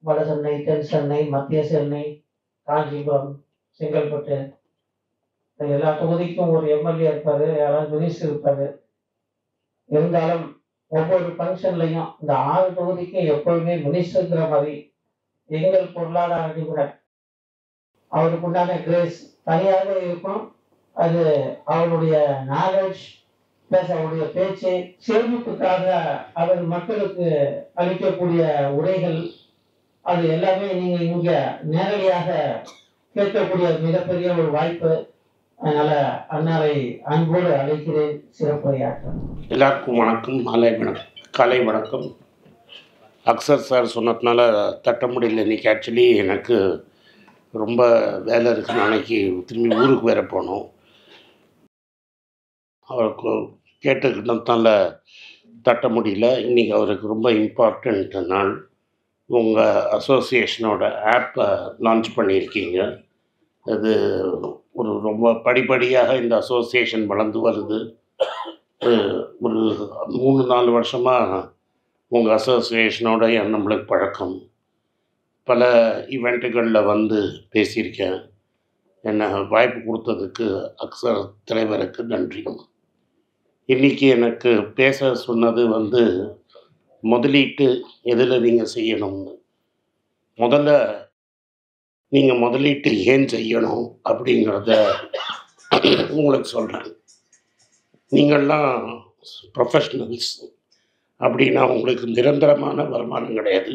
வட சென்னை, தென் சென்னை, மத்திய சென்னை, காஞ்சிபுரம், செங்கல்பட்டு எல்லா தொகுதிக்கும் ஒரு எம்எல்ஏ இருப்பாரு, யாராவது மினிஸ்டர் இருப்பாரு. இருந்தாலும் ஒவ்வொரு ஃபங்க்ஷன்லையும் இந்த 6 தொகுதிக்கும் எப்பொழுதுமே மினிஸ்டர்ங்கிற மாதிரி எங்கள் பொருளாதார நிபுணர் அவருக்கு உண்டான கிரேஸ் தனியாக இருக்கும். அது அவருடைய நாலேஜ் பிளஸ் அவருடைய பேச்சு சேமிப்புக்காக அவர் மக்களுக்கு அளிக்கக்கூடிய உரைகள் அது எல்லாமே நீங்க இங்க நேரடியாக கேட்கக்கூடிய மிகப்பெரிய ஒரு வாய்ப்பு. அதனால அன்னாரை அன்போடு அழைக்கிறேன் சிறப்புரையாற்ற. எல்லாருக்கும் வணக்கம், காலை வணக்கம். அக்சர் சார் சொன்னதுனால தட்ட முடியல. இன்றைக்கி ஆக்சுவலி எனக்கு ரொம்ப வேலை இருக்குது. நாளைக்கு திரும்பி ஊருக்கு வேற போகணும். அவருக்கு கேட்டுக்கிட்டதுனால தட்ட முடியல. இன்றைக்கி அவருக்கு ரொம்ப இம்பார்ட்டண்ட் நாள். உங்கள் அசோசியேஷனோட ஆப்பை லான்ச் பண்ணியிருக்கீங்க. அது ஒரு ரொம்ப படிப்படியாக இந்த அசோசியேஷன் வளர்ந்து வருது. ஒரு 3-4 வருஷமாக உங்கள் அசோசியேஷனோட நம்மளுக்கு பழக்கம். பல ஈவெண்ட்டுகளில் வந்து பேசியிருக்கேன். என்னை வாய்ப்பு கொடுத்ததுக்கு அக்சர் தலைவருக்கு நன்றி. இன்றைக்கி எனக்கு பேச சொன்னது வந்து முதலீட்டு எதில் நீங்கள் செய்யணும்னு. முதல்ல நீங்கள் முதலீட்டு ஏன் செய்யணும் அப்படிங்கிறத உங்களுக்கு சொல்கிறேன். நீங்கள்லாம் ப்ரொஃபஷ்னல்ஸ் அப்படின்னா உங்களுக்கு நிரந்தரமான வருமானம் கிடையாது.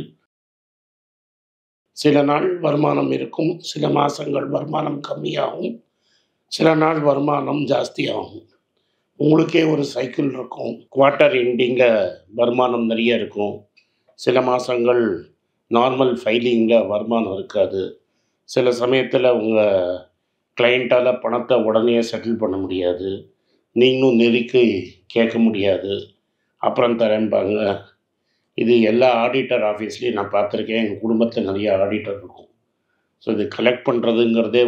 சில நாள் வருமானம் இருக்கும், சில மாதங்கள் வருமானம் கம்மியாகும், சில நாள் வருமானம் ஜாஸ்தியாகும். உங்களுக்கே ஒரு சைக்கிள் இருக்கும். குவார்ட்டர் எண்டிங்கில் வருமானம் நிறைய இருக்கும், சில மாதங்கள் நார்மல் ஃபைலிங்கில் வருமானம் இருக்காது. சில சமயத்தில் உங்கள் கிளைண்ட்டால் பணத்தை உடனே செட்டில் பண்ண முடியாது, நீங்களும் நெருக்கி கேட்க முடியாது, அப்புறம் தரேன்பாங்க. இது எல்லா ஆடிட்டர் ஆஃபீஸ்லேயும் நான் பார்த்துருக்கேன். எங்கள் குடும்பத்தில் நிறைய ஆடிட்டர் இருக்கும். ஸோ இது கலெக்ட் பண்ணுறதுங்கிறதே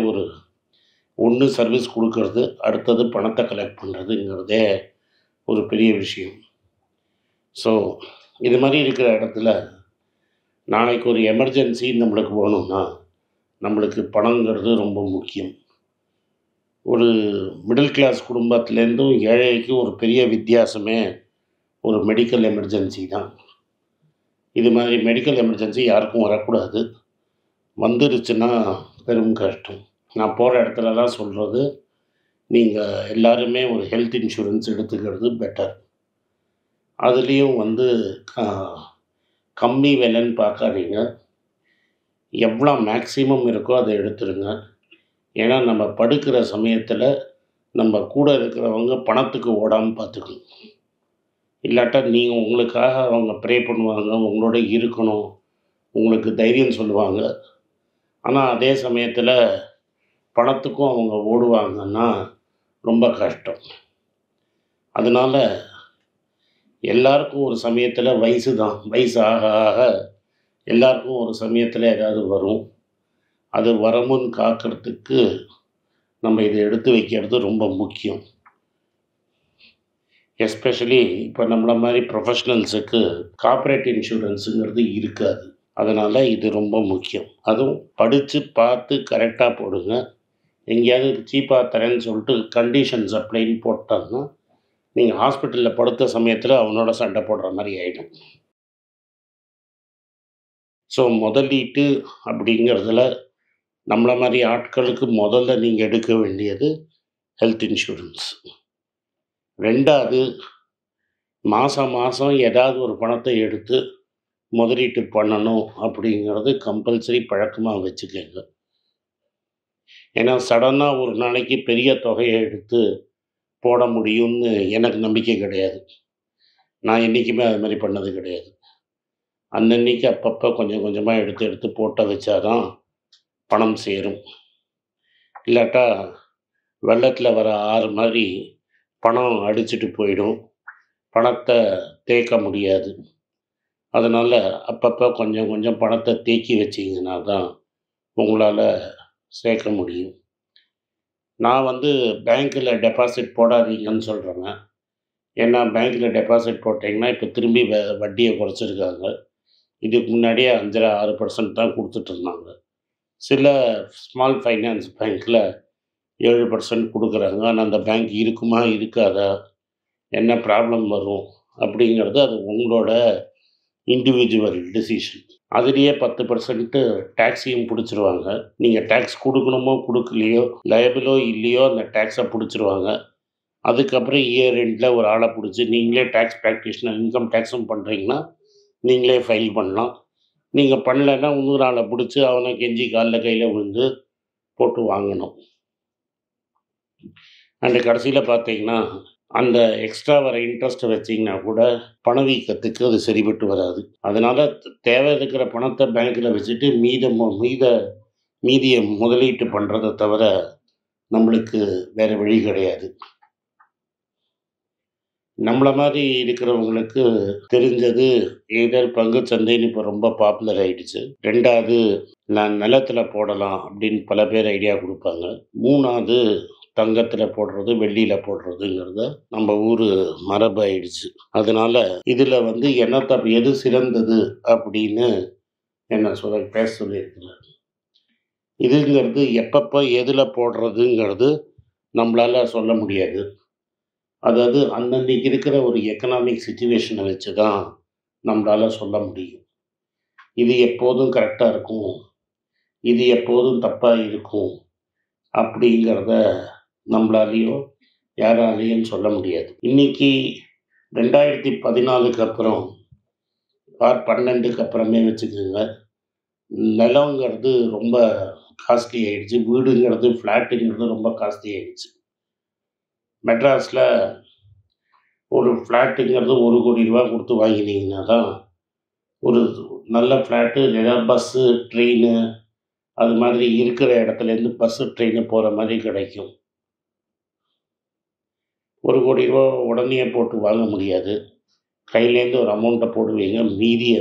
ஒன்று சர்வீஸ் கொடுக்கறது, அடுத்தது பணத்தை கலெக்ட் பண்ணுறதுங்கிறதே ஒரு பெரிய விஷயம். ஸோ இது மாதிரி இருக்கிற இடத்துல நாளைக்கு ஒரு எமர்ஜென்சி நம்மளுக்கு வேணும்னா நம்மளுக்கு பணங்கிறது ரொம்ப முக்கியம். ஒரு மிடில் கிளாஸ் குடும்பத்துலேருந்தும் ஏழைக்கு ஒரு பெரிய வித்தியாசமே ஒரு மெடிக்கல் எமர்ஜென்சி தான். இது மாதிரி மெடிக்கல் எமர்ஜென்சி யாருக்கும் வரக்கூடாது. வந்துருச்சுன்னா பெரும் கஷ்டம். நான் போகிற இடத்துலலாம் சொல்கிறது, நீங்கள் எல்லாருமே ஒரு ஹெல்த் இன்சூரன்ஸ் எடுத்துக்கிறது பெட்டர். அதுலேயும் வந்து கம்மி விலைன்னு பார்க்காதீங்க. எவ்வளோ மேக்ஸிமம் இருக்கோ அதை எடுத்துருங்க. ஏன்னா நம்ம படுக்கிற சமயத்தில் நம்ம கூட இருக்கிறவங்க பணத்துக்கு ஓடாமல் பார்த்துக்கணும். இல்லாட்டா நீங்கள் உங்களுக்காக அவங்க ப்ரே பண்ணுவாங்க, உங்களோட இருக்கணும், உங்களுக்கு தைரியம் சொல்லுவாங்க. ஆனால் அதே சமயத்தில் பணத்துக்கும் அவங்க ஓடுவாங்கன்னா ரொம்ப கஷ்டம். அதனால் எல்லாருக்கும் ஒரு சமயத்தில் வயசு ஆக ஆக எல்லாருக்கும் ஒரு சமயத்தில் ஏதாவது வரும். அது வரமுன்னு காக்கிறதுக்கு நம்ம இதை எடுத்து வைக்கிறது ரொம்ப முக்கியம். எஸ்பெஷலி இப்போ நம்மள மாதிரி ப்ரொஃபஷ்னல்ஸுக்கு கார்ப்பரேட் இன்சூரன்ஸுங்கிறது இருக்காது. அதனால் இது ரொம்ப முக்கியம். அதுவும் படித்து பார்த்து கரெக்டாக போடுங்க. எங்கேயாவது சீப்பாக தரேன்னு சொல்லிட்டு கண்டிஷன்ஸ் அப்ளைன்னு போட்டாங்கன்னா நீங்கள் ஹாஸ்பிட்டலில் படுத்த சமயத்தில் அவனோட சண்டை போடுற மாதிரி ஆகிடும். ஸோ முதலீட்டு அப்படிங்கிறதுல நம்மளை மாதிரி ஆட்களுக்கு முதல்ல நீங்கள் எடுக்க வேண்டியது ஹெல்த் இன்சூரன்ஸ். ரெண்டாவது, மாதம் ஏதாவது ஒரு பணத்தை எடுத்து முதலீட்டு பண்ணணும் அப்படிங்கிறது கம்பல்சரி பழக்கமாக வச்சுக்கோங்க. ஏன்னா சடனாக ஒரு நாளைக்கு பெரிய தொகையை எடுத்து போட முடியும்னு எனக்கு நம்பிக்கை கிடையாது. நான் என்றைக்குமே அது மாதிரி பண்ணது கிடையாது. அன்னன்னைக்கு அப்பப்போ கொஞ்சம் கொஞ்சமாக எடுத்து போட்ட வச்சாதான் பணம் சேரும். இல்லாட்டா வெள்ளத்தில் வர ஆறு மாதிரி பணம் அடிச்சுட்டு போயிடும், பணத்தை தேக்க முடியாது. அதனால் அப்பப்போ கொஞ்சம் கொஞ்சம் பணத்தை தேக்கி வச்சிங்கன்னா தான் உங்களால் சேர்க்க முடியும். நான் வந்து பேங்க்கில் டெபாசிட் போடாதீங்கன்னு சொல்கிறேங்க. ஏன்னா பேங்க்கில் டெபாசிட் போட்டிங்கன்னா இப்போ திரும்பி வட்டியை குறைச்சிருக்காங்க. இதுக்கு முன்னாடியே 5.5 6% தான் கொடுத்துட்டு இருந்தாங்க. சில ஸ்மால் ஃபைனான்ஸ் பேங்க்கில் 7% கொடுக்குறாங்க. ஆனால் அந்த பேங்க் இருக்குமா இருக்காதா, என்ன ப்ராப்ளம் வரும் அப்படிங்கிறது அது உங்களோட இண்டிவிஜுவல் டிசிஷன். அதுலேயே 10% டேக்ஸையும் பிடிச்சிருவாங்க. நீங்கள் டேக்ஸ் கொடுக்கணுமோ கொடுக்கலையோ, லயபிளோ இல்லையோ அந்த டேக்ஸை பிடிச்சிருவாங்க. அதுக்கப்புறம் இயர் எண்டில் ஒரு ஆளை பிடிச்சி நீங்களே டேக்ஸ் ப்ராக்டிஷனர் இன்கம் டேக்ஸும் பண்ணுறீங்கன்னா நீங்களே ஃபைல் பண்ணலாம். நீங்கள் பண்ணலைன்னா இன்னொரு ஆளை பிடிச்சி அவனை கெஞ்சி காலில் கையில் விழுந்து போட்டு வாங்கணும். அண்டு கடைசியில் பார்த்தீங்கன்னா அந்த எக்ஸ்ட்ரா வர இன்ட்ரெஸ்ட்டை வச்சிங்கன்னா கூட பணவீக்கத்துக்கு அது சரிபட்டு வராது. அதனால் தேவை இருக்கிற பணத்தை பேங்க்கில் வச்சுட்டு மீதியை முதலீட்டு பண்ணுறதை தவிர நம்மளுக்கு வேறு வழி கிடையாது. நம்மளை மாதிரி இருக்கிறவங்களுக்கு தெரிஞ்சது ஏதர் பங்குச்சந்தைன்னு இப்போ ரொம்ப பாப்புலர் ஆகிடுச்சு. 2வது நான் நிலத்தில் போடலாம் அப்படின்னு பல பேர் ஐடியா கொடுப்பாங்க. 3வது தங்கத்தில் போடுறது, வெள்ளியில் போடுறதுங்கிறத நம்ம ஊர் மரபு ஆயிடுச்சு. அதனால் இதில் எது சிறந்தது அப்படின்னு என்ன பேச சொல்லியிருக்கிறார். இதுங்கிறது எப்பப்போ எதில் போடுறதுங்கிறது நம்மளால் சொல்ல முடியாது. அதாவது அன்னன்னைக்கு இருக்கிற ஒரு எக்கனாமிக் சிச்சுவேஷனை வச்சு தான் நம்மளால் சொல்ல முடியும். இது எப்போதும் கரெக்டாக இருக்கும், இது எப்போதும் தப்பாக இருக்கும் அப்படிங்கிறத நம்மளாலேயோ யாராலேயும் சொல்ல முடியாது. இன்றைக்கி 2014க்கு அப்புறம் 12க்கு அப்புறமே வச்சுக்கோங்க, நிலங்கிறது ரொம்ப காஸ்ட்லி ஆகிடுச்சு. வீடுங்கிறது ஃப்ளாட்டுங்கிறது ரொம்ப காஸ்ட்லி ஆகிடுச்சு. மெட்ராஸில் ஒரு ஃப்ளாட்டுங்கிறது 1 கோடி ரூபா கொடுத்து வாங்கினீங்கன்னா தான் ஒரு நல்ல ஃப்ளாட்டு, ஏதாவது பஸ்ஸு ட்ரெயின் அது மாதிரி இருக்கிற இடத்துலேருந்து பஸ்ஸு ட்ரெயின் போகிற மாதிரி கிடைக்கும். 1 கோடி ரூபா உடனே போட்டு வாங்க முடியாது. கையிலேருந்து ஒரு அமௌண்ட்டை போடுவீங்க, மீதியை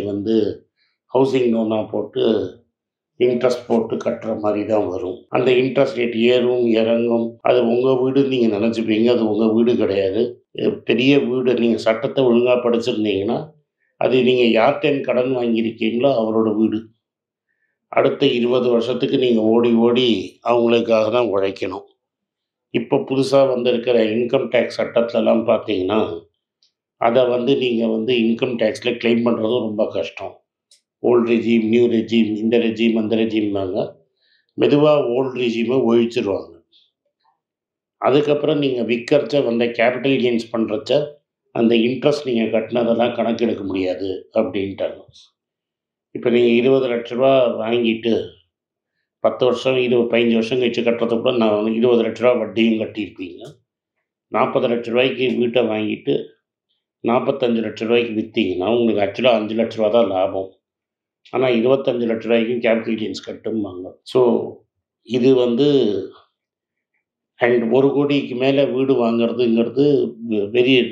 ஹவுசிங் லோனாக போட்டு இன்ட்ரெஸ்ட் போட்டு கட்டுற மாதிரி தான் வரும். அந்த இன்ட்ரெஸ்ட் ரேட் ஏறும் இறங்கும். அது உங்கள் வீடுன்னு நீங்கள் நினச்சிப்பீங்க, அது உங்கள் வீடு கிடையாது. பெரிய வீடு. நீங்கள் சட்டத்தை ஒழுங்காக படிச்சிருந்தீங்கன்னா அது நீங்கள் யார்கிட்ட கடன் வாங்கியிருக்கீங்களோ அவரோட வீடு. அடுத்த 20 வருஷத்துக்கு நீங்கள் ஓடி ஓடி அவங்களுக்காக தான் உழைக்கணும். இப்போ புதுசாக வந்திருக்கிற இன்கம் டேக்ஸ் சட்டத்திலலாம் பார்த்தீங்கன்னா அதை நீங்கள் இன்கம் டேக்ஸில் கிளைம் பண்ணுறதும் ரொம்ப கஷ்டம். ஓல்டு ரெஜீம், நியூ ரெஜீம், இந்த ரெஜீம் அந்த ரெஜீம்னாங்க. மெதுவாக ஓல்டு ரெஜீமை ஒழிச்சிருவாங்க. அதுக்கப்புறம் நீங்கள் விற்கிறச்ச கேபிட்டல் கெயின்ஸ் பண்ணுறச்ச அந்த இன்ட்ரெஸ்ட் நீங்கள் கட்டினதெல்லாம் கணக்கெடுக்க முடியாது அப்படின்ட்டாங்க. இப்போ நீங்கள் 20 லட்ச ரூபா வாங்கிட்டு 10 வருஷம் 15 வருஷம் கழிச்சு கட்டுறத கூட நான் 20 லட்ச ரூபா வட்டியும் கட்டியிருப்பீங்க. 40 லட்ச ரூபாய்க்கு வீட்டை வாங்கிட்டு 45 லட்ச ரூபாய்க்கு விற்றீங்கன்னா உங்களுக்கு ஆக்சுவலாக 5 லட்ச ரூபா தான் லாபம். ஆனால் 25 லட்ச ரூபாய்க்கும் கேபிட்டல் கெயின்ஸ் கட்டும்பாங்க. ஸோ இது அண்ட் 1 கோடிக்கு மேலே வீடு வாங்கிறதுங்கிறது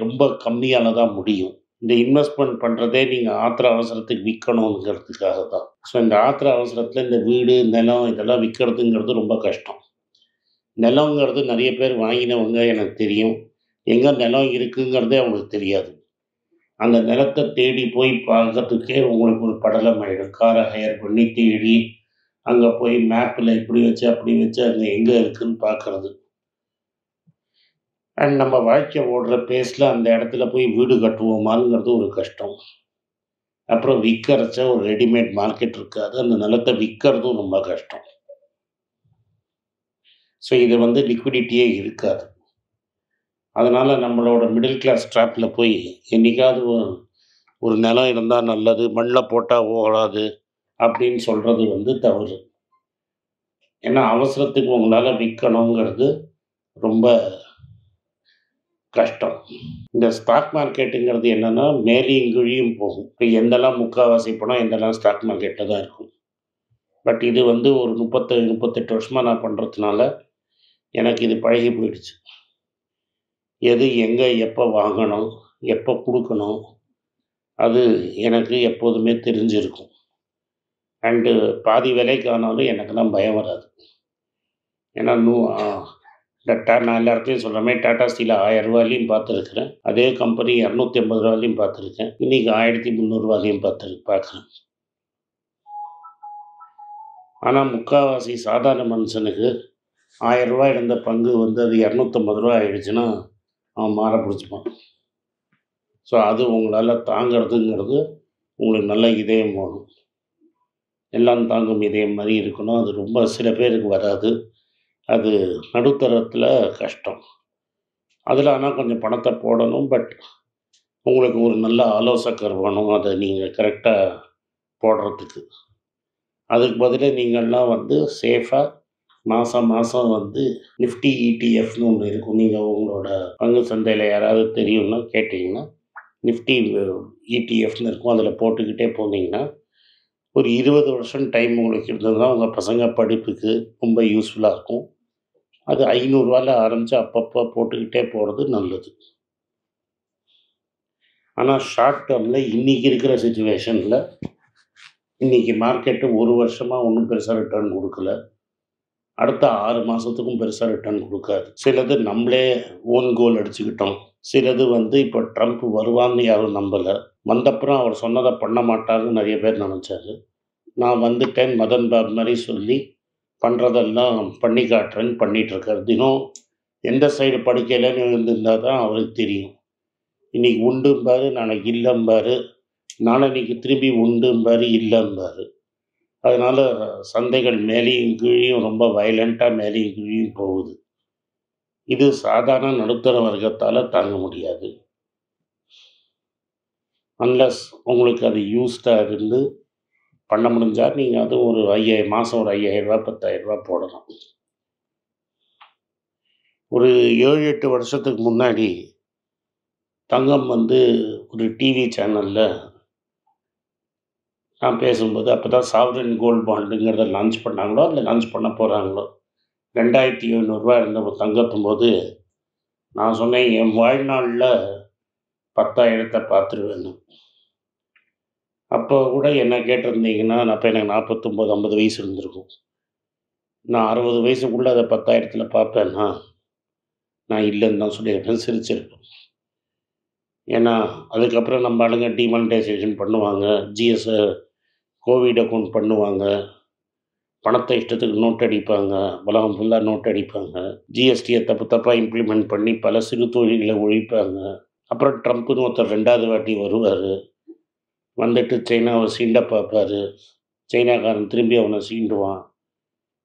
ரொம்ப கம்மியால் தான் முடியும். இந்த இன்வெஸ்ட்மெண்ட் பண்ணுறதே நீங்கள் ஆத்திர அவசரத்துக்கு விற்கணுங்கிறதுக்காக தான். ஸோ இந்த ஆத்திர அவசரத்தில் இந்த வீடு, நிலம் இதெல்லாம் விற்கிறதுங்கிறது ரொம்ப கஷ்டம். நிலங்கிறது நிறைய பேர் வாங்கினவங்க எனக்கு தெரியும். எங்கே நிலம் இருக்குங்கிறதே அவங்களுக்கு தெரியாது. அந்த நிலத்தை தேடி போய் பார்க்கறதுக்கே உங்களுக்கு ஒரு படலம் ஆகிடும். காரை ஹையர் பண்ணி தேடி அங்கே போய் மேப்பில் இப்படி வச்சு அப்படி வச்சு அங்கே எங்கே இருக்குதுன்னு பார்க்குறது. அண்ட் நம்ம வாழ்க்கை ஓடுற பேஸில் அந்த இடத்துல போய் வீடு கட்டுவோமாங்கிறது ஒரு கஷ்டம். அப்புறம் விற்கிறச்ச ஒரு ரெடிமேட் மார்க்கெட் இருக்காது. அந்த நிலத்தை விற்கிறதும் ரொம்ப கஷ்டம். ஸோ இது லிக்விடிட்டியே இருக்காது. அதனால் நம்மளோட மிடில் கிளாஸ் ட்ராப்பில் போய் என்றைக்காவது ஒரு நிலம் இருந்தால் நல்லது, மண்ணில் போட்டால் ஓடாது அப்படின்னு சொல்கிறது தவறு. ஏன்னா அவசரத்துக்கு உங்களால் விற்கணுங்கிறது ரொம்ப கஷ்டம். இந்த ஸ்டாக் மார்க்கெட்டுங்கிறது என்னென்னா மேலேயும் கீழேயும் போகும். இப்போ எந்தெல்லாம் முக்கால்வாசி பணம் எந்தெல்லாம் ஸ்டாக் மார்க்கெட்டில் தான் இருக்கும். பட் இது ஒரு 38 வருஷமாக நான் பண்ணுறதுனால எனக்கு இது பழகி போயிடுச்சு. எது எங்கே எப்போ வாங்கணும், எப்போ கொடுக்கணும், அது எனக்கு எப்போதுமே தெரிஞ்சிருக்கும். அண்டு பாதி விலைக்கு ஆனாலும் எனக்கெல்லாம் பயம் வராது. ஏன்னா நான் எல்லா இடத்தையும் சொல்கிற மாதிரி டாடா ஸ்டீலை 1000 ரூபாயிலையும் பார்த்துருக்குறேன். அதே கம்பெனி 250 ரூபாயிலையும் பார்த்துருக்கேன். இன்றைக்கி 1300 ரூபாயிலையும் பார்க்குறேன். ஆனால் முக்கால்வாசி சாதாரண மனுஷனுக்கு 1000 ரூபாய் இருந்த பங்கு வந்து அது 250 ரூபா ஆயிடுச்சுன்னா அவன் மாற பிடிச்சிப்பான். ஸோ அது உங்களால் தாங்கிறதுங்கிறது உங்களுக்கு நல்ல இதயம் வேணும். எல்லாம் தாங்கும் இதயம் மாதிரி இருக்கணும். அது ரொம்ப சில பேருக்கு வராது. அது நடுத்தரத்தில் கஷ்டம். அதில் ஆனால் கொஞ்சம் பணத்தை போடணும். பட் உங்களுக்கு ஒரு நல்ல ஆலோசகர் வேணும் அதை நீங்கள் கரெக்டாக போடுறதுக்கு. அதுக்கு பதிலாக நீங்கள்லாம் வந்து சேஃபாக மாதம் மாதம் வந்து நிஃப்டி இடிஎஃப்னு ஒன்று இருக்கும். நீங்கள் உங்களோட பங்கு சந்தையில் யாராவது தெரியும்னா கேட்டிங்கன்னா நிஃப்டி இடிஎஃப்னு இருக்கும். அதில் போட்டுக்கிட்டே போனீங்கன்னா ஒரு 20 வருஷம் டைம் உங்களுக்கு இருந்ததுன்னா உங்கள் பசங்க படிப்புக்கு ரொம்ப யூஸ்ஃபுல்லாக இருக்கும். அது 500 ரூபாயில் ஆரம்பித்து அப்பப்போ போட்டுக்கிட்டே போகிறது நல்லது. ஆனால் ஷார்ட் டேர்மில் இன்றைக்கி இருக்கிற சுச்சுவேஷனில் இன்றைக்கி மார்க்கெட்டு ஒரு வருஷமாக ஒன்றும் பெருசாக ரிட்டர்ன் கொடுக்கல. அடுத்த 6 மாதத்துக்கும் பெருசாக ரிட்டர்ன் கொடுக்காது. சிலது நம்மளே ஓன் கோல் அடிச்சுக்கிட்டோம். சிலது வந்து இப்போ ட்ரம்ப் வருவான்னு யாரும் நம்பலை. வந்தப்புறம் அவர் சொன்னதை பண்ண மாட்டாருன்னு நிறைய பேர் நினச்சாரு. நான் வந்துட்டேன் மதன் பாபு மாதிரி சொல்லி பண்ணுறதெல்லாம் பண்ணி காட்டுறேன்னு பண்ணிகிட்ருக்காரு. தினம் எந்த சைடு படுக்கையிலன்னு இருந்திருந்தால் தான் அவருக்கு தெரியும். இன்றைக்கி உண்டும்பார், நாளைக்கு இல்லைம்பார், நாளைக்கு திரும்பி உண்டும்பார், இல்லைம்பார். அதனால் சந்தைகள் மேலேயும் கீழேயும் ரொம்ப வயலண்ட்டாக மேலேயும் கீழேயும் போகுது. இது சாதாரண நடுத்தர வர்க்கத்தால் தாங்க முடியாது. அன்லஸ் உங்களுக்கு அது யூஸ்டாக இருந்து பண்ண முடிஞ்சால் நீங்கள் அது ஒரு மாதம் ஒரு 5000 ரூபா 10,000 ரூபா போடலாம். ஒரு 7-8 வருஷத்துக்கு முன்னாடி தங்கம் வந்து ஒரு டிவி சேனலில் நான் பேசும்போது அப்போ தான் சாவரின் கோல்டு பாண்டுங்கிறத லான்ச் பண்ணாங்களோ அதில் லான்ச் பண்ண போகிறாங்களோ 2700 ரூபா இருந்த தங்கத்தும் போது நான் சொன்னேன் என் வாழ்நாளில் 10,000 பார்த்துருவேன்னு. அப்போ கூட என்ன கேட்டிருந்தீங்கன்னா அப்போ எனக்கு 49-50 வயசு இருந்திருக்கும். நான் 60 வயசுக்குள்ளே அதை 10,000 பார்ப்பேன்னா நான் இல்லைன்னு தான் சொல்லியிருப்பேன், சிரிச்சிருப்பேன். ஏன்னா அதுக்கப்புறம் நம்ம ஆளுங்க டிமானிட்டைசேஷன் பண்ணுவாங்க, ஜிஎஸ்ஐ கோவிட் அக்கௌண்ட் பண்ணுவாங்க, பணத்தை இஷ்டத்துக்கு நோட் அடிப்பாங்க, உலகம் ஃபுல்லாக நோட் அடிப்பாங்க, ஜிஎஸ்டியை தப்பாக இம்ப்ளிமெண்ட் பண்ணி பல சிறு தொழில்களை ஒழிப்பாங்க. அப்புறம் ட்ரம்ப்னு ஒருத்தர் 2வது வாட்டி வருவார். வந்துட்டு சைனாவை சீண்ட பார்ப்பார். சைனாக்காரன் திரும்பி அவனை சீண்டுவான்,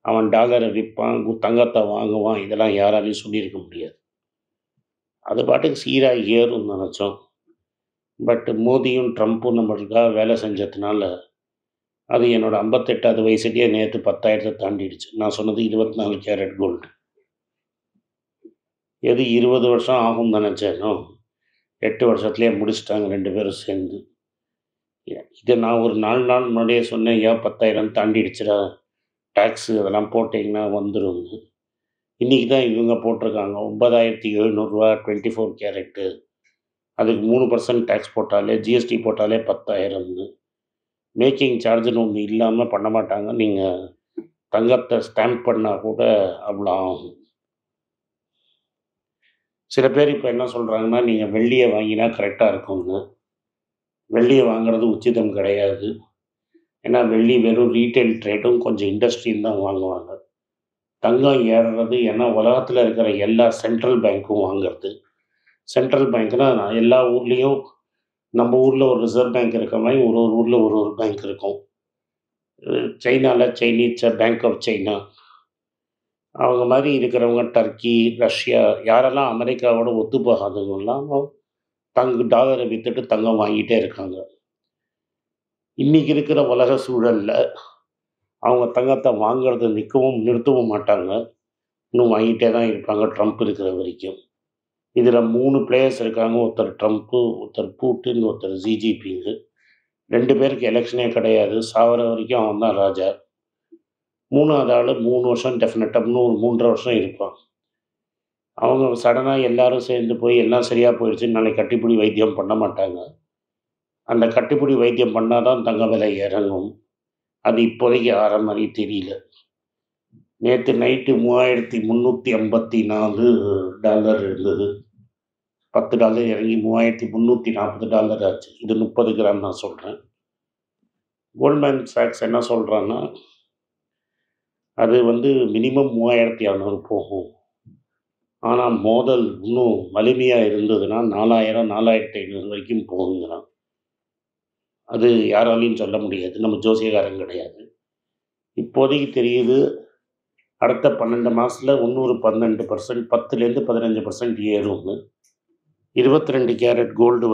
அவன் டாலரை விற்பான், தங்கத்தை வாங்குவான். இதெல்லாம் யாராலையும் சொல்லியிருக்க முடியாது. அது பாட்டுக்கு சீராக ஏறும்னு நினச்சோம். பட் மோதியும் ட்ரம்ப்பும் நம்மளுக்காக வேலை செஞ்சதுனால அது என்னோடய 58வது வயசுலேயே நேற்று 10,000 தாண்டிடுச்சு. நான் சொன்னது 24 கேரட் கோல்டு. எது 20 வருஷம் ஆகும்னு நினச்சேனோ 8 வருஷத்துலேயே முடிச்சிட்டாங்க 2 பேரும் சேர்ந்து. இதை நான் ஒரு 4 நாள் முன்னாடியே சொன்னேன், ஏன் 10,000 தாண்டிடுச்சுடா, டேக்ஸு அதெல்லாம் போட்டிங்கன்னா வந்துடும்னு. இன்றைக்கி தான் இவங்க போட்டிருக்காங்க 9,700 ரூபா 24 கேரட்டு. அதுக்கு 3% டேக்ஸ் போட்டாலே ஜிஎஸ்டி போட்டாலே 10,000ன்னு. மேக்கிங் சார்ஜுன்னு ஒன்று இல்லாமல் பண்ண மாட்டாங்க. நீங்கள் தங்கத்தை ஸ்டாம்ப் பண்ணால் கூட அவ்வளோ ஆகும். சில பேர் இப்போ என்ன சொல்கிறாங்கன்னா நீங்கள் வெள்ளியை வாங்கினா கரெக்டாக இருக்கும்னு. வெள்ளியை வாங்குறது உச்சிதம் கிடையாது. ஏன்னா வெள்ளி வெறும் ரீட்டைல் ட்ரேடும் கொஞ்சம் இண்டஸ்ட்ரியும் தான் வாங்குவாங்க. தங்கம் ஏறுறது ஏன்னா உலகத்தில் இருக்கிற எல்லா சென்ட்ரல் பேங்க்கும் வாங்கிறது. சென்ட்ரல் பேங்க்னால் எல்லா ஊர்லேயும் நம்ம ஊரில் ஒரு ரிசர்வ் பேங்க் இருக்கிற மாதிரி ஒரு ஊரில் ஒரு பேங்க் இருக்கும். சைனாவில் சைனீஸ் பேங்க் ஆஃப் சைனா, அவங்க மாதிரி இருக்கிறவங்க டர்க்கி, ரஷ்யா, யாரெல்லாம் அமெரிக்காவோட ஒத்து போகாதவங்கெல்லாம் டாலரை விற்றுட்டு தங்கம் வாங்கிட்டே இருக்காங்க. இன்றைக்கி இருக்கிற உலக சூழலில் அவங்க தங்கத்தை வாங்கிறத நிறுத்தவும் மாட்டாங்க, இன்னும் வாங்கிட்டே தான் இருப்பாங்க ட்ரம்ப் இருக்கிற வரைக்கும். இதில் 3 பிளேயர்ஸ் இருக்காங்க. ஒருத்தர் ட்ரம்ப்பு, ஒருத்தர் பூட்டின், ஒருத்தர் ஜிஜிபிங்கு. 2 பேருக்கு எலெக்ஷனே கிடையாது. சாவர வரைக்கும் அவன் தான் ராஜா. 3வது ஆள் 3 வருஷம் டெஃபினட்டாக இன்னும் ஒரு 3.5 வருஷம் இருப்பான். அவங்க சடனாக எல்லோரும் சேர்ந்து போய் எல்லாம் சரியாக போயிடுச்சு நாளைக்கு கட்டிப்பிடி வைத்தியம் பண்ண மாட்டாங்க. அந்த கட்டிப்பிடி வைத்தியம் பண்ணால் தான் தங்க விலை இறங்கும். அது இப்போதைக்கு ஆற மாதிரி தெரியல. நேற்று நைட்டு 3,354 டாலர் இருந்தது. $10 இறங்கி $3,340 ஆச்சு. இது 30 கிராம் நான் சொல்கிறேன். கோல்ட்மேன் சாக்ஸ் என்ன சொல்கிறான்னா அது மினிமம் 3600 போகும். ஆனால் மோதல் இன்னும் வலிமையாக இருந்ததுன்னா 4000 4500 வரைக்கும் போகுங்கிறான். அது யாராலையும் சொல்ல முடியாது, நம்ம ஜோசியக்காரங்க கிடையாது. இப்போதைக்கு தெரியுது அடுத்த 12 மாதத்தில் இன்னொரு 12%, 10லேருந்து 15% ஏறும்னு. 22 கேரட் கோல்டு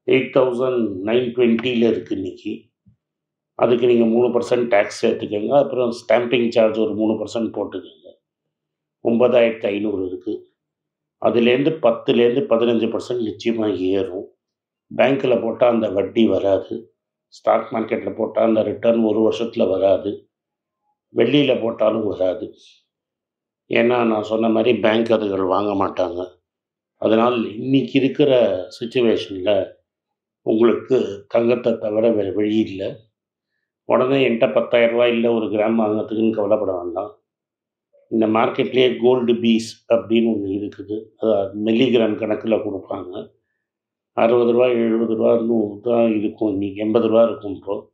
8,920 இருக்குது இன்றைக்கி. அதுக்கு நீங்கள் 3% டேக்ஸ் சேர்த்துக்கோங்க. அப்புறம் ஸ்டாம்பிங் சார்ஜ் ஒரு 3% போட்டுக்கோங்க. 9,500 இருக்குது. அதுலேருந்து 10லேருந்து 15% நிச்சயமாக ஏறும். பேங்க்கில் போட்டால் அந்த வட்டி வராது. ஸ்டாக் மார்க்கெட்டில் போட்டால் அந்த ரிட்டர்ன் ஒரு வருஷத்தில் வராது. வெள்ளியில் போட்டாலும் வராது. ஏன்னா நான் சொன்ன மாதிரி பேங்க் அதுகள் வாங்க மாட்டாங்க. அதனால் இன்றைக்கி இருக்கிற சுச்சுவேஷனில் உங்களுக்கு தங்கத்தை தவிர வேறு வழி இல்லை. உடனே என்கிட்ட 10,000 ரூபாய் இல்லை ஒரு கிராம் வாங்கிறதுக்குன்னு கவலைப்பட வேண்டாம். இந்த மார்க்கெட்லேயே கோல்டு பீஸ் அப்படின்னு ஒன்று இருக்குது. அது மில்லிகிராம் கணக்கில் கொடுப்பாங்க. 60 ரூபா 70 ரூபா 100 தான் இருக்கும். இன்றைக்கி 80 ரூபா இருக்கும். இப்போது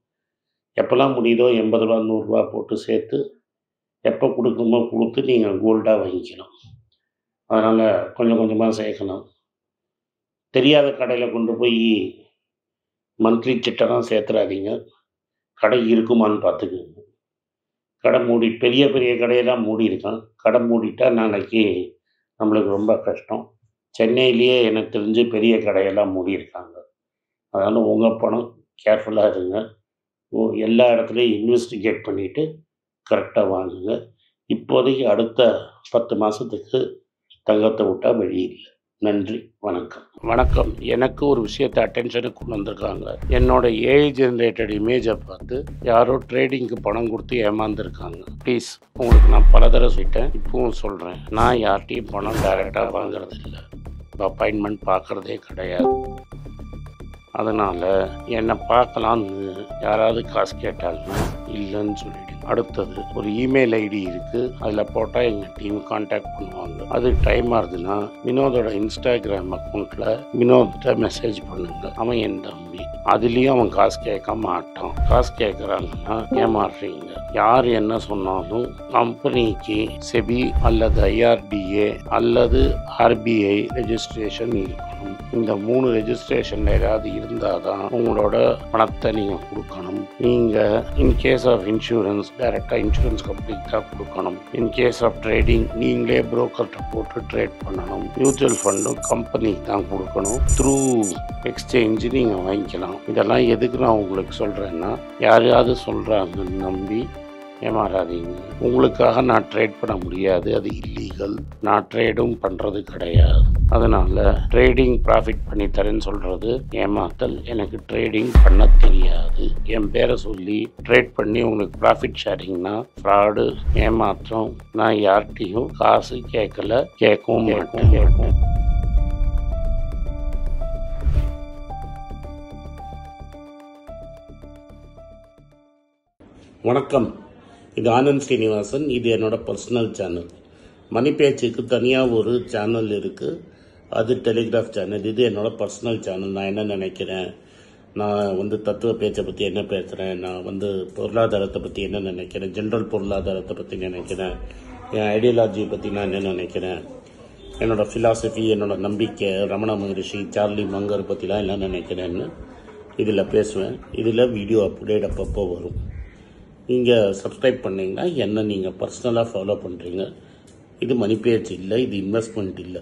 எப்போல்லாம் முடியுதோ 80 ரூபா 100 ரூபா போட்டு சேர்த்து எப்போ கொடுக்குமோ கொடுத்து நீங்கள் கோல்டாக வாங்கிக்கலாம். அதனால் கொஞ்சம் கொஞ்சமாக சேர்க்கலாம். தெரியாத கடையில் கொண்டு போய் மந்த்லி சிட்டெல்லாம் சேர்த்துறாதீங்க. கடை இருக்குமான்னு பார்த்துக்குங்க. கடை பெரிய பெரிய கடையெல்லாம் மூடி இருக்கான். கடை மூடிட்டா நாளைக்கு நம்மளுக்கு ரொம்ப கஷ்டம். சென்னையிலேயே எனக்கு தெரிஞ்சு பெரிய கடையெல்லாம் மூடி இருக்காங்க. அதனால் உங்கள் பணம் கேர்ஃபுல்லாக இருங்க. எல்லா இடத்துலையும் இன்வெஸ்டிகேட் பண்ணிவிட்டு கரெக்டாக வாங்குங்க. இப்போதைக்கு அடுத்த 10 மாதத்துக்கு தங்கத்தை விட்டால் வழி இல்லை. நன்றி, வணக்கம். வணக்கம். எனக்கு ஒரு விஷயத்தை அட்டென்ஷனுக்கு கொண்டு வந்திருக்காங்க. என்னோட ஏஐ ஜென்ரேட்டட் இமேஜை பார்த்து யாரோ ட்ரேடிங்க்கு பணம் கொடுத்து ஏமாந்துருக்காங்க. ப்ளீஸ், உங்களுக்கு நான் பல தடவை சொல்லிட்டேன், இப்பவும் சொல்கிறேன், நான் யார்கிட்டையும் பணம் டைரெக்டாக வாங்குறது இல்லை. அப்பாயின்மெண்ட் பார்க்குறதே கிடையாது. அதனால் என்னை பார்க்கலான்னு யாராவது காசு கேட்டாலும் இல்லைன்னு சொல்லிவிடுங்க. அடுத்தது ஒரு இமெயில் ஐடி இருக்குது. அதில் போட்டால் எங்கள் டீம் கான்டாக்ட் பண்ணுவாங்க. அது டைம் ஆகுதுன்னா வினோதோட இன்ஸ்டாகிராம் அக்கௌண்ட்டில் வினோத்திட்ட மெசேஜ் பண்ணுங்க. அவன் என் தம்பி. அதுலேயும் அவன் காசு கேட்க மாட்டான். காசு கேட்குறாங்கன்னா ஏமாறுறீங்க. யார் என்ன சொன்னாலும் கம்பெனிக்கு செபி அல்லது ஐஆர்டிஏ அல்லது ஆர்பிஐ ரெஜிஸ்ட்ரேஷன் இருக்கணும். இந்த 3 ரெஜிஸ்ட்ரேஷன் ஏதாவது இருந்தால் தான் உங்களோட பணத்தை நீங்கள் கொடுக்கணும். நீங்கள் இன்கேஸ் ஆஃப் இன்சூரன்ஸ் டைரெக்டாக இன்சூரன்ஸ் கம்பெனிக்கு தான் கொடுக்கணும். இன்கேஸ் ஆஃப் ட்ரேடிங் நீங்களே புரோக்கர்கிட்ட போட்டு ட்ரேட் பண்ணணும். மியூச்சுவல் ஃபண்டும் கம்பெனிக்கு தான் கொடுக்கணும். த்ரூ எக்ஸ்சேஞ்சு நீங்கள் வாங்கிக்கலாம். இதெல்லாம் எதுக்கு நான் உங்களுக்கு சொல்கிறேன்னா, யாரையாவது சொல்கிறாங்கன்னு நம்பி ஏமாறாதீங்க. உங்களுக்காக நான் ட்ரேட் பண்ண முடியாது, அது இல்லீகல். நான் ட்ரேடும் பண்ணுறது கிடையாது. அதனால் ட்ரேடிங் ப்ராஃபிட் பண்ணி தரேன்னு சொல்கிறது ஏமாத்தல். எனக்கு ட்ரேடிங் பண்ண தெரியாது. என் பேரை சொல்லி ட்ரேட் பண்ணி உங்களுக்கு ப்ராஃபிட் ஷேரிங்னா ஃப்ராடு, ஏமாற்றம். நான் யார்கிட்டையும் காசு கேட்கல, கேட்கவும் மாட்டேன். வணக்கம். இது ஆனந்த் ஸ்ரீனிவாசன். இது என்னோட பர்சனல் சேனல். மணி பேச்சுக்கு தனியாக ஒரு சேனல் இருக்குது. அது டெலிகிராஃப் சேனல். இது என்னோட பர்சனல் சேனல். நான் என்ன நினைக்கிறேன், நான் தத்துவ பேச்சை பற்றி என்ன பேசுகிறேன், நான் பொருளாதாரத்தை பற்றி என்ன நினைக்கிறேன், ஜென்ரல் பொருளாதாரத்தை பற்றி நினைக்கிறேன், என் ஐடியாலஜியை பற்றி நான் என்ன நினைக்கிறேன், என்னோடய ஃபிலாசபி, என்னோட நம்பிக்கை, ரமண மகரிஷி, சார்லி மங்கர் பற்றிலாம் என்ன நினைக்கிறேன்னு இதில் பேசுவேன். இதில் வீடியோ அப்டேட் அப்பப்போ வரும். நீங்கள் சப்ஸ்கிரைப் பண்ணிங்கன்னா என்ன நீங்கள் பர்சனலாக ஃபாலோ பண்ணுறீங்க. இது மணி பேச்சு இல்லை, இது இன்வெஸ்ட்மெண்ட் இல்லை.